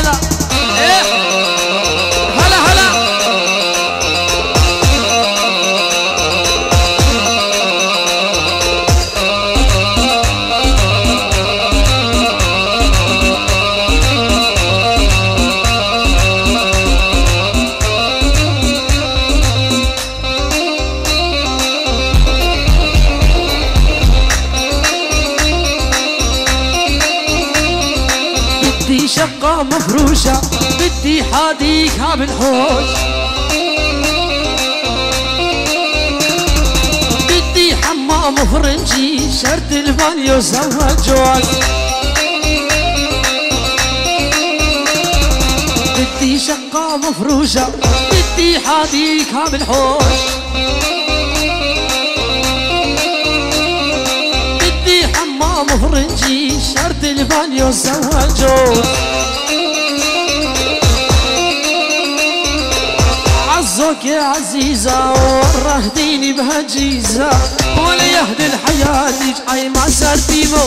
يلا ايه هلا هلا بدي شقة مفروشة بدي حديقة بالحوش بدي حمام فرنجي شرط البانيو سوا جواز بدي شقة مفروشة بدي حديقة بالحوش بدي حمام فرنجي شرط البانيو سوا جواز عزوك يا عزيزة ورهديني بهجيزة ولا يهدي الحياة جاي ما صار تيمو